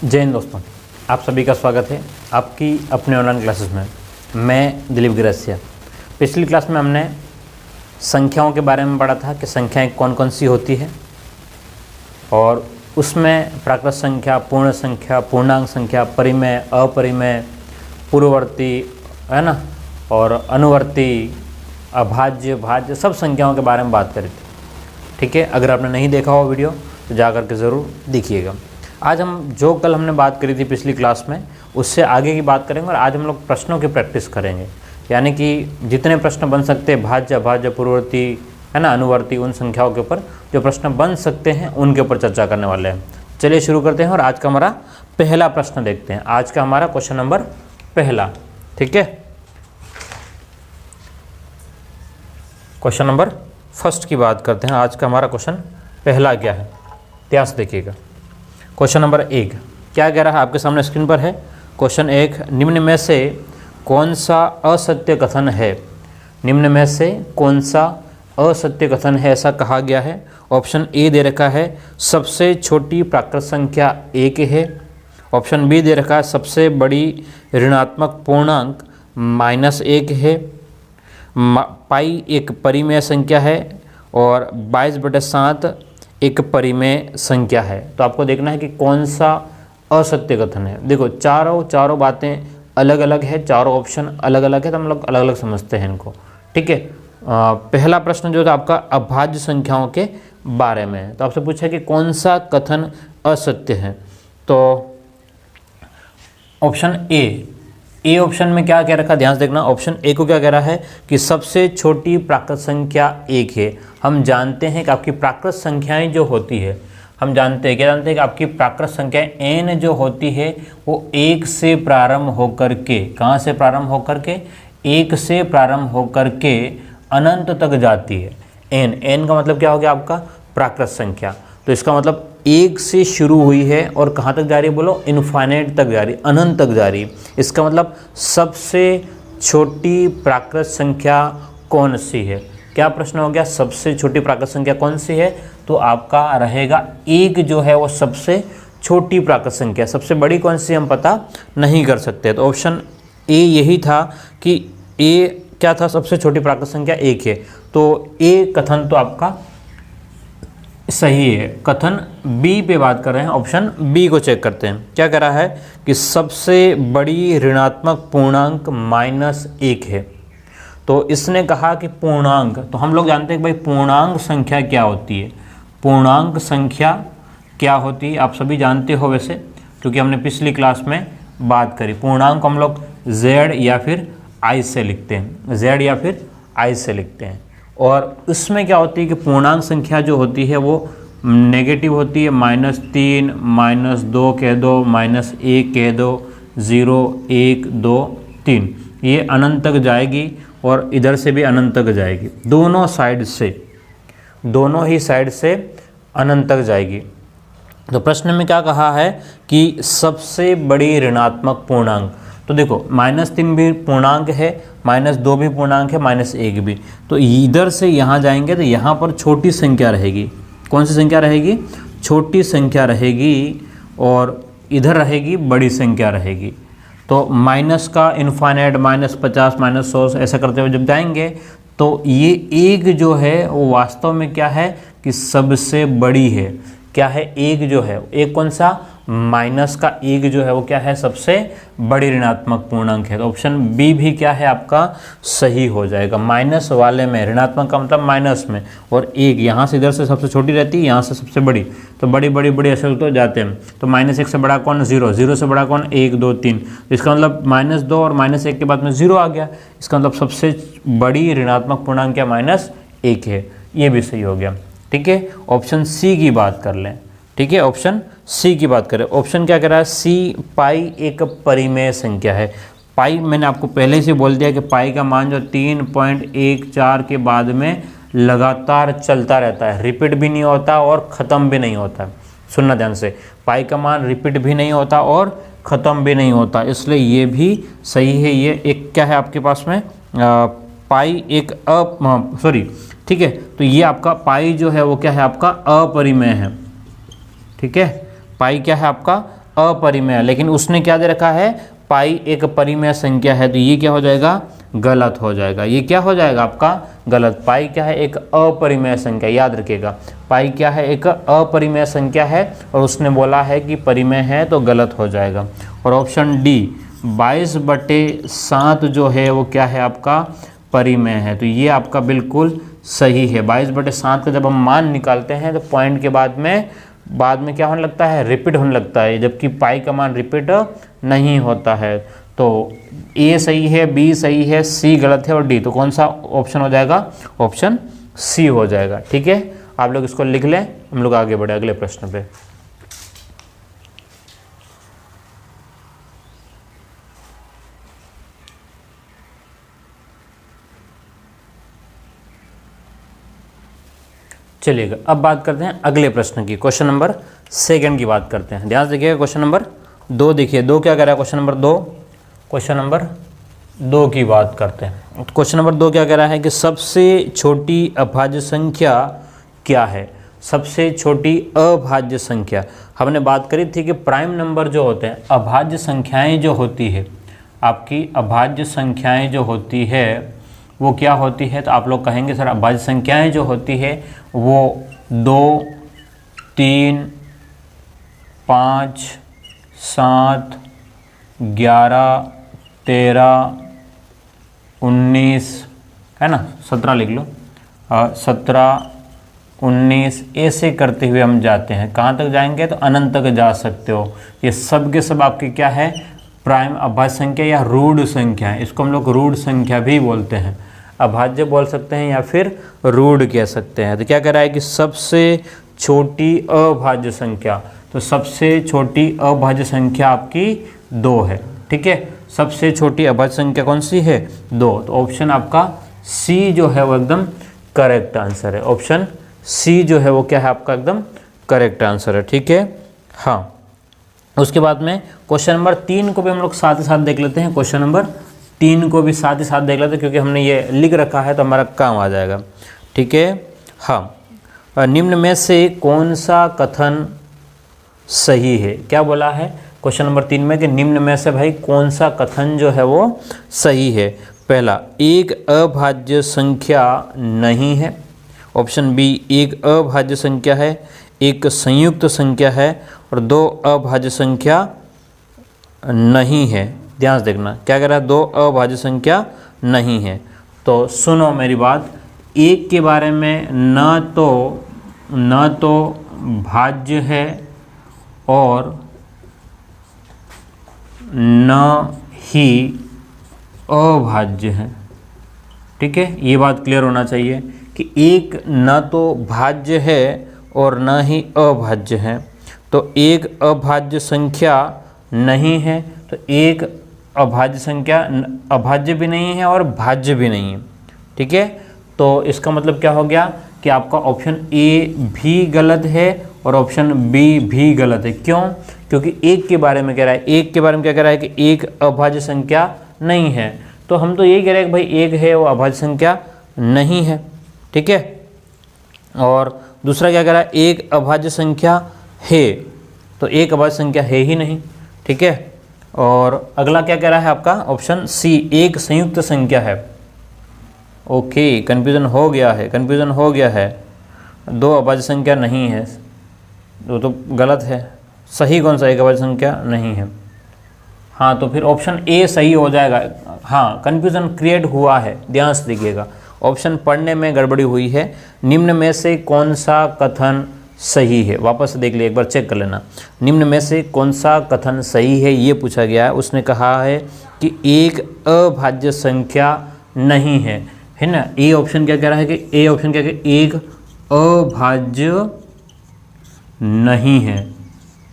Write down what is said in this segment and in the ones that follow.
जय हिंद दोस्तों, आप सभी का स्वागत है आपकी अपने ऑनलाइन क्लासेस में। मैं दिलीप गिरसिया। पिछली क्लास में हमने संख्याओं के बारे में पढ़ा था कि संख्याएं कौन कौन सी होती है, और उसमें प्राकृत संख्या, पूर्ण संख्या, पूर्णांक संख्या, परिमेय, अपरिमेय, पूर्ववर्ती, है ना, और अनुवर्ती, अभाज्य, भाज्य, सब संख्याओं के बारे में बात करी थी। ठीक है, अगर आपने नहीं देखा हो वीडियो तो जा कर के ज़रूर देखिएगा। आज हम जो कल हमने बात करी थी पिछली क्लास में, उससे आगे की बात करेंगे, और आज हम लोग प्रश्नों की प्रैक्टिस करेंगे। यानी कि जितने प्रश्न बन सकते हैं, भाज्य, अभाज्य, पूर्ववर्ती, है ना, अनुवर्ती, उन संख्याओं के ऊपर जो प्रश्न बन सकते हैं उनके ऊपर चर्चा करने वाले हैं। चलिए शुरू करते हैं, और आज का हमारा पहला प्रश्न देखते हैं। आज का हमारा क्वेश्चन नंबर पहला, ठीक है, क्वेश्चन नंबर फर्स्ट की बात करते हैं। आज का हमारा क्वेश्चन पहला क्या है, ध्यान से देखिएगा। क्वेश्चन नंबर 1 क्या कह रहा है, आपके सामने स्क्रीन पर है। क्वेश्चन 1, निम्न में से कौन सा असत्य कथन है? निम्न में से कौन सा असत्य कथन है, ऐसा कहा गया है। ऑप्शन ए दे रखा है सबसे छोटी प्राकृत संख्या 1 है। ऑप्शन बी दे रखा है सबसे बड़ी ऋणात्मक पूर्णांक -1 है। पाई एक परिमेय संख्या है, और 22/7 एक परिमेय संख्या है। तो आपको देखना है कि कौन सा असत्य कथन है। देखो चारों बातें अलग अलग है, चारों ऑप्शन अलग अलग है, तो हम लोग अलग अलग समझते हैं इनको। ठीक है, पहला प्रश्न जो था आपका अभाज्य संख्याओं के बारे में है। तो आपसे पूछा कि कौन सा कथन असत्य है, तो ऑप्शन ए ऑप्शन में क्या कह रखा, ध्यान से देखना। ऑप्शन ए को क्या कह रहा है कि सबसे छोटी प्राकृत संख्या 1 है। हम जानते हैं कि आपकी प्राकृत संख्याएं जो होती है, हम जानते हैं कि आपकी प्राकृत संख्याएं n जो होती है वो 1 से प्रारंभ होकर के, कहाँ से प्रारंभ होकर के, 1 से प्रारंभ होकर के अनंत तक जाती है। n का मतलब क्या हो गया आपका प्राकृत संख्या। तो इसका मतलब 1 से शुरू हुई है और कहाँ तक जा रही है, बोलो इनफाइनाइट तक जा रही है, अनंत तक जा रही है। इसका मतलब सबसे छोटी प्राकृत संख्या कौन सी है? क्या प्रश्न हो गया, सबसे छोटी प्राकृत संख्या कौन सी है? तो आपका रहेगा 1 जो है वो सबसे छोटी प्राकृत संख्या। सबसे बड़ी कौन सी हम पता नहीं कर सकते। तो ऑप्शन ए यही था कि ए क्या था, सबसे छोटी प्राकृत संख्या 1 है। तो ए कथन तो आपका सही है। कथन बी पे बात कर रहे हैं, ऑप्शन बी को चेक करते हैं। क्या कह रहा है कि सबसे बड़ी ऋणात्मक पूर्णांक -1 है। तो इसने कहा कि पूर्णांक, तो हम लोग जानते हैं कि भाई पूर्णांक संख्या क्या होती है। पूर्णांक संख्या क्या होती है आप सभी जानते हो वैसे, क्योंकि हमने पिछली क्लास में बात करी। पूर्णांक हम लोग z या फिर i से लिखते हैं, z या फिर i से लिखते हैं। और उसमें क्या होती है कि पूर्णांक संख्या जो होती है वो नेगेटिव होती है। -3, -2 कह दो, -1 कह दो, 0, 1, 2, 3, ये अनंत तक जाएगी, और इधर से भी अनंत तक जाएगी। दोनों ही साइड से अनंत तक जाएगी। तो प्रश्न में क्या कहा है कि सबसे बड़ी ऋणात्मक पूर्णांक। तो देखो -3 भी पूर्णांक है, -2 भी पूर्णांक है, -1 भी। तो इधर से यहाँ जाएंगे तो यहाँ पर छोटी संख्या रहेगी। कौन सी संख्या रहेगी? छोटी संख्या रहेगी, और इधर रहेगी बड़ी संख्या रहेगी। तो माइनस का इनफाइनाइट, -50, -100 ऐसा करते हुए जब जाएंगे, तो ये 1 जो है वो वास्तव में क्या है कि सबसे बड़ी है। क्या है? 1 जो है, 1 कौन सा, माइनस का 1 जो है वो क्या है, सबसे बड़ी ऋणात्मक पूर्णांक है। तो ऑप्शन बी भी क्या है आपका सही हो जाएगा। माइनस वाले में, ऋणात्मक का मतलब माइनस में, और 1 यहाँ से इधर से सबसे छोटी रहती है, यहाँ से सबसे बड़ी, तो बड़ी असल तो जाते हैं। तो -1 से बड़ा कौन, 0, 0 से बड़ा कौन, 1, 2, 3। इसका मतलब -2 और -1 के बाद में 0 आ गया। इसका मतलब सबसे बड़ी ऋणात्मक पूर्णांक क्या, -1 है। ये भी सही हो गया। ठीक है, ऑप्शन सी की बात कर लें। ठीक है, ऑप्शन सी की बात करें। ऑप्शन क्या कह रहा है, सी, पाई एक परिमेय संख्या है। पाई मैंने आपको पहले से बोल दिया कि पाई का मान जो 3.14 के बाद में लगातार चलता रहता है, रिपीट भी नहीं होता और ख़त्म भी नहीं होता। सुनना ध्यान से, पाई का मान रिपीट भी नहीं होता और ख़त्म भी नहीं होता, इसलिए ये भी सही है। ये एक क्या है आपके पास में, पाई एक ठीक है, तो ये आपका पाई जो है वो क्या है आपका अपरिमेय है। ठीक है, पाई क्या है आपका अपरिमेय, लेकिन उसने क्या दे रखा है, पाई एक परिमेय संख्या है, तो ये क्या हो जाएगा, गलत हो जाएगा। ये क्या हो जाएगा आपका गलत। पाई क्या है, एक अपरिमेय संख्या, याद रखिएगा पाई क्या है, एक अपरिमेय संख्या है, और उसने बोला है कि परिमेय है, तो गलत हो जाएगा। और ऑप्शन डी 22/7 जो है वो क्या है आपका परिमेय है, तो ये आपका बिल्कुल सही है। 22/7 का जब हम मान निकालते हैं तो पॉइंट के बाद में क्या होने लगता है, रिपीट होने लगता है, जबकि पाई का मान रिपीट नहीं होता है। तो ए सही है, बी सही है, सी गलत है और डी, तो कौन सा ऑप्शन हो जाएगा, ऑप्शन सी हो जाएगा। ठीक है, आप लोग इसको लिख लें, हम लोग आगे बढ़े अगले प्रश्न पे। चलिएगा, अब बात करते हैं अगले प्रश्न की, क्वेश्चन नंबर 2 की बात करते हैं। ध्यान से देखिएगा, क्वेश्चन नंबर 2 देखिए, 2 क्या कह रहा है, क्वेश्चन नंबर 2, क्वेश्चन नंबर 2 की बात करते हैं। क्वेश्चन नंबर 2 क्या कह रहा है कि सबसे छोटी अभाज्य संख्या क्या है। सबसे छोटी अभाज्य संख्या, हमने बात करी थी कि प्राइम नंबर जो होते हैं, अभाज्य संख्याएं जो होती है, आपकी अभाज्य संख्याएं जो होती है वो क्या होती है, तो आप लोग कहेंगे सर अभाज्य संख्याएं जो होती है वो 2, 3, 5, 7, 11, 13, 19 है ना, 17 लिख लो, 17, 19 ऐसे करते हुए हम जाते हैं। कहाँ तक जाएंगे, तो अनंत तक जा सकते हो। ये सब के सब आपके क्या है, प्राइम अभाज्य संख्या या रूढ़ संख्या है। इसको हम लोग रूढ़ संख्या भी बोलते हैं, अभाज्य बोल सकते हैं या फिर रूढ़ कह सकते हैं। तो क्या कह रहा है कि सबसे छोटी अभाज्य संख्या, तो सबसे छोटी अभाज्य संख्या आपकी 2 है। ठीक है, सबसे छोटी अभाज्य संख्या कौन सी है, 2। तो ऑप्शन आपका सी जो है वो एकदम करेक्ट आंसर है। ऑप्शन सी जो है वो क्या है आपका एकदम करेक्ट आंसर है। ठीक है, हाँ। उसके बाद में क्वेश्चन नंबर 3 को भी हम लोग साथ ही साथ देख लेते हैं। क्वेश्चन नंबर 3 को भी साथ ही साथ देख लेते हैं, क्योंकि हमने ये लिख रखा है तो हमारा काम आ जाएगा। ठीक है, हाँ। निम्न में से कौन सा कथन सही है, क्या बोला है क्वेश्चन नंबर 3 में कि निम्न में से भाई कौन सा कथन जो है वो सही है। पहला, एक अभाज्य संख्या नहीं है। ऑप्शन बी, एक अभाज्य संख्या है, एक संयुक्त संख्या है, और 2 अभाज्य संख्या नहीं है। ध्यान से देखना क्या कह रहा है, 2 अभाज्य संख्या नहीं है। तो सुनो मेरी बात, एक के बारे में न तो भाज्य है और न ही अभाज्य है। ठीक है, ये बात क्लियर होना चाहिए कि एक न तो भाज्य है और न ही अभाज्य है। तो एक अभाज्य संख्या नहीं है, तो एक अभाज्य संख्या अभाज्य भी नहीं है और भाज्य भी नहीं है। ठीक है, तो इसका मतलब क्या हो गया कि आपका ऑप्शन ए भी गलत है और ऑप्शन बी भी गलत है। क्यों, क्योंकि एक के बारे में कह रहा है, एक के बारे में क्या कह रहा है कि एक अभाज्य संख्या नहीं है, तो हम तो यही कह रहे हैं कि भाई एक है वो अभाज्य संख्या नहीं है। ठीक है, और दूसरा क्या कह रहा है, एक अभाज्य संख्या है, तो एक अभाज्य संख्या है ही नहीं। ठीक है, और अगला क्या कह रहा है आपका ऑप्शन सी, एक संयुक्त संख्या है। ओके, कन्फ्यूज़न हो गया है, 2 अभाज्य संख्या नहीं है, तो गलत है। सही कौन सा, एक अभाज्य संख्या नहीं है। हाँ, तो फिर ऑप्शन ए सही हो जाएगा। हाँ, कन्फ्यूज़न क्रिएट हुआ है, ध्यान से देखिएगा, ऑप्शन पढ़ने में गड़बड़ी हुई है। निम्न में से कौन सा कथन सही है, वापस देख लिए, एक बार चेक कर लेना। निम्न में से कौन सा कथन सही है ये पूछा गया है। उसने कहा है कि एक अभाज्य संख्या नहीं है ना। ए ऑप्शन क्या कह रहा है कि ए ऑप्शन क्या कह, एक अभाज्य नहीं है,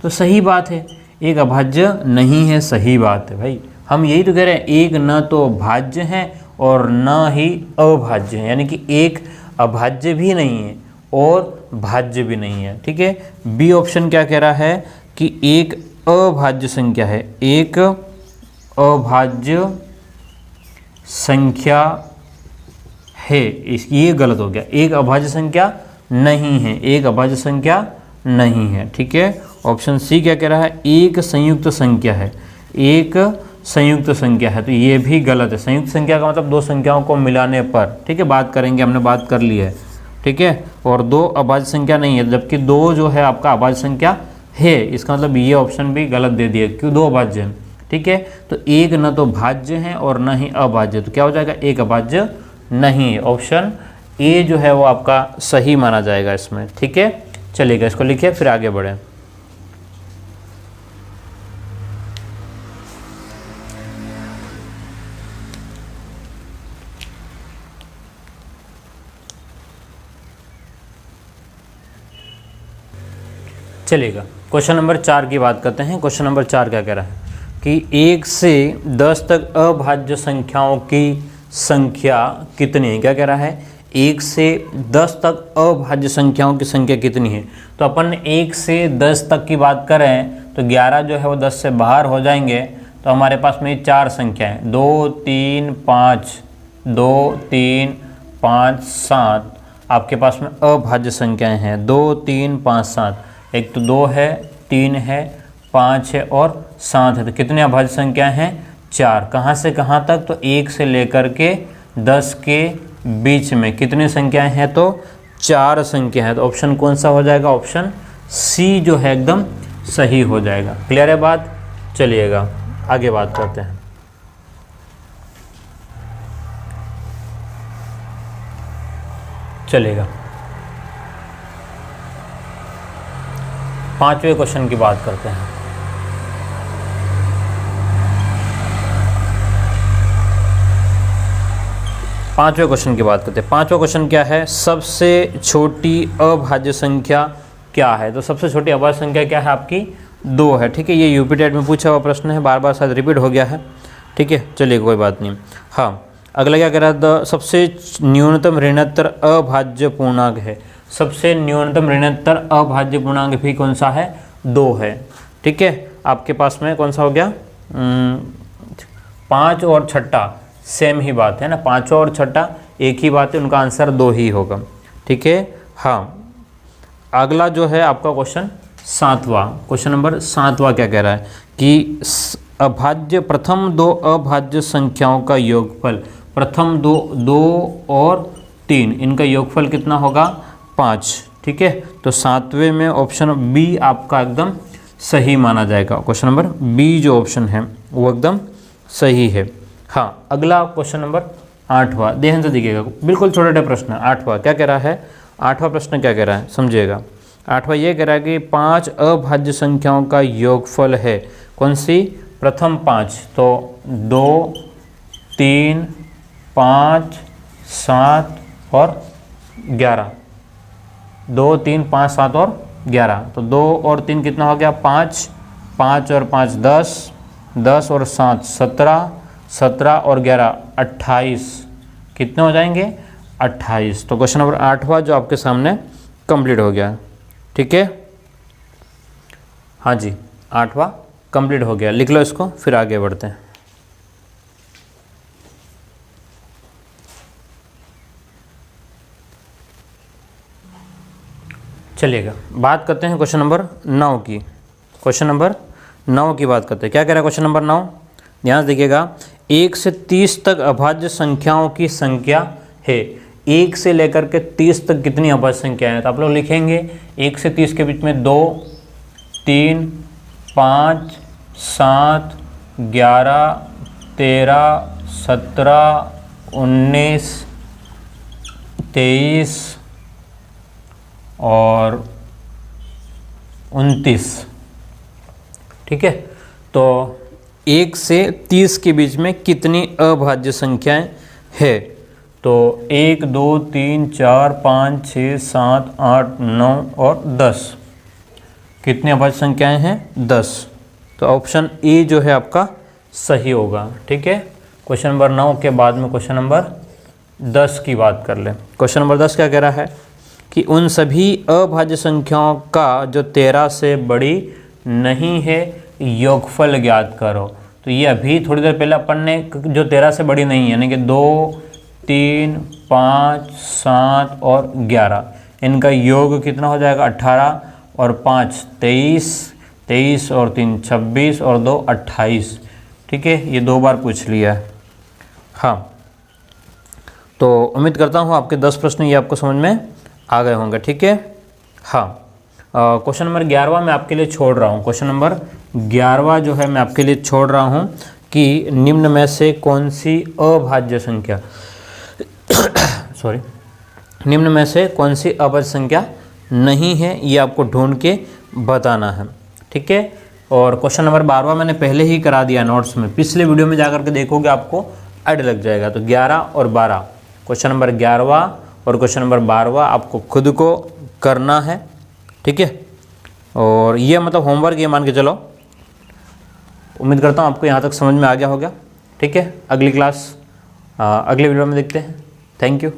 तो सही बात है, एक अभाज्य नहीं है, सही बात है भाई। हम यही तो कह रहे हैं, एक न तो भाज्य है और न ही अभाज्य है, यानी कि एक अभाज्य भी नहीं है और भाज्य भी नहीं है। ठीक है, बी ऑप्शन क्या कह रहा है कि एक अभाज्य संख्या है, एक अभाज्य संख्या है, ये गलत हो गया। एक अभाज्य संख्या नहीं है, एक अभाज्य संख्या नहीं है। ठीक है, ऑप्शन सी क्या कह रहा है, एक संयुक्त संख्या है, एक संयुक्त संख्या है, तो ये भी गलत है। संयुक्त संख्या का मतलब दो संख्याओं को मिलाने पर, ठीक है, बात करेंगे, हमने बात कर ली है, ठीक है। और दो अभाज्य संख्या नहीं है, जबकि दो जो है आपका अभाज्य संख्या है, इसका मतलब ये ऑप्शन भी गलत दे दिया, क्यों, दो अभाज्य है, ठीक है। तो एक न तो भाज्य है और न ही अभाज्य, तो क्या हो जाएगा, एक अभाज्य नहीं है। ऑप्शन ए जो है वो आपका सही माना जाएगा इसमें, ठीक है। चलिएगा, इसको लिखिए फिर आगे बढ़े। चलिएगा, क्वेश्चन नंबर 4 की बात करते हैं। क्वेश्चन नंबर 4 क्या कह रहा है कि 1 से 10 तक अभाज्य संख्याओं की संख्या कितनी है। क्या कह रहा है, 1 से 10 तक अभाज्य संख्याओं की संख्या कितनी है। तो अपन 1 से 10 तक की बात करें तो 11 जो है वो 10 से बाहर हो जाएंगे, तो हमारे पास में 4 संख्याएँ 2 3 5, 2 3 5 7 आपके पास में अभाज्य संख्याएँ हैं, 2 3 5 7। एक तो 2 है, 3 है, 5 है और 7 है, तो कितने अभाज्य संख्याएँ हैं, 4। कहाँ से कहाँ तक, तो 1 से लेकर के 10 के बीच में कितनी संख्याएं हैं, तो 4 संख्या है। तो ऑप्शन कौन सा हो जाएगा, ऑप्शन सी जो है एकदम सही हो जाएगा। क्लियर है बात। चलिएगा आगे बात करते हैं। चलिएगा 5वें क्वेश्चन की बात करते हैं। पांचवें क्वेश्चन की बात करते हैं। पांचवा क्वेश्चन क्या है, सबसे छोटी अभाज्य संख्या क्या है। तो सबसे छोटी अभाज्य संख्या क्या है आपकी, 2 है, ठीक है। ये यूपी टेट में पूछा हुआ प्रश्न है, बार बार शायद रिपीट हो गया है, ठीक है। चलिए कोई बात नहीं। हाँ, अगला क्या कह रहा है, सबसे न्यूनतम ऋणोत्तर अभाज्य पूर्णांक है। सबसे न्यूनतम ऋणोत्तर अभाज्य पूर्णांक भी कौन सा है, 2 है, ठीक है। आपके पास में कौन सा हो गया, 5 और छठा सेम ही बात है ना, 5वां और छठा एक ही बात है, उनका आंसर 2 ही होगा, ठीक है। हाँ, अगला जो है आपका क्वेश्चन 7वां, क्वेश्चन नंबर 7वां क्या कह रहा है कि अभाज्य प्रथम 2 अभाज्य संख्याओं का योगफल, प्रथम 2 और 3 इनका योगफल कितना होगा, 5, ठीक है। तो 7वें में ऑप्शन बी आपका एकदम सही माना जाएगा। क्वेश्चन नंबर बी जो ऑप्शन है वो एकदम सही है। हाँ, अगला क्वेश्चन नंबर 8वां, ध्यान से देखिएगा, बिल्कुल छोटा छोटा प्रश्न है। 8वां क्या कह रहा है, 8वां प्रश्न क्या कह रहा है समझिएगा। 8वां ये कह रहा है कि 5 अभाज्य संख्याओं का योगफल है, कौन सी, प्रथम 5, तो 2 3 5 7 और 11, 2 3 5 7 और 11, तो 2 और 3 कितना हो गया, 5, 5 और 5 10, 10 और 7 17, 17 और 11 28, कितने हो जाएंगे, 28। तो क्वेश्चन नंबर 8वां जो आपके सामने कंप्लीट हो गया, ठीक है। हाँ जी, 8वां कंप्लीट हो गया, लिख लो इसको, फिर आगे बढ़ते हैं। चलिएगा बात करते हैं क्वेश्चन नंबर 9 की। क्वेश्चन नंबर 9 की बात करते हैं। क्या कह रहा है क्वेश्चन नंबर 9, ध्यान से देखिएगा। 1 से 30 तक अभाज्य संख्याओं की संख्या है। 1 से लेकर के 30 तक कितनी अभाज्य संख्याएं हैं, तो आप लोग लिखेंगे 1 से 30 के बीच में 2 3 5 7 11 13 17 19 23 और 29, ठीक है। तो 1 से 30 के बीच में कितनी अभाज्य संख्याएं है, तो 1 2 3 4 5 6 7 8 9 और 10, कितनी अभाज्य संख्याएं हैं, 10। तो ऑप्शन ए जो है आपका सही होगा, ठीक है। क्वेश्चन नंबर 9 के बाद में क्वेश्चन नंबर 10 की बात कर लें। क्वेश्चन नंबर 10 क्या कह रहा है कि उन सभी अभाज्य संख्याओं का जो 13 से बड़ी नहीं है योगफल ज्ञात करो। तो ये अभी थोड़ी देर पहले अपन ने जो 13 से बड़ी नहीं है, यानी कि 2 3 5 7 और 11, इनका योग कितना हो जाएगा, 18। और 5 23, 23 और 3 26 और 2 28। ठीक है, ये 2 बार पूछ लिया है। हाँ, तो उम्मीद करता हूँ आपके 10 प्रश्न ये आपको समझ में आ गए होंगे। ठीक है, हाँ, क्वेश्चन नंबर 11वां मैं आपके लिए छोड़ रहा हूँ। क्वेश्चन नंबर 11वां जो है मैं आपके लिए छोड़ रहा हूँ कि निम्न में से कौन सी अभाज्य संख्या सॉरी, निम्न में से कौन सी अभाज्य संख्या नहीं है, ये आपको ढूंढ के बताना है। ठीक है, और क्वेश्चन नंबर 12वां मैंने पहले ही करा दिया नोट्स में, पिछले वीडियो में जाकर के देखोगे आपको आइडिया लग जाएगा। तो 11 और 12, क्वेश्चन नंबर 11वां और क्वेश्चन नंबर 12वां आपको खुद को करना है। ठीक है, और ये मतलब होमवर्क ये मान के चलो। उम्मीद करता हूँ आपको यहाँ तक समझ में आ गया होगा। ठीक है, अगली क्लास अगले वीडियो में देखते हैं। Thank you.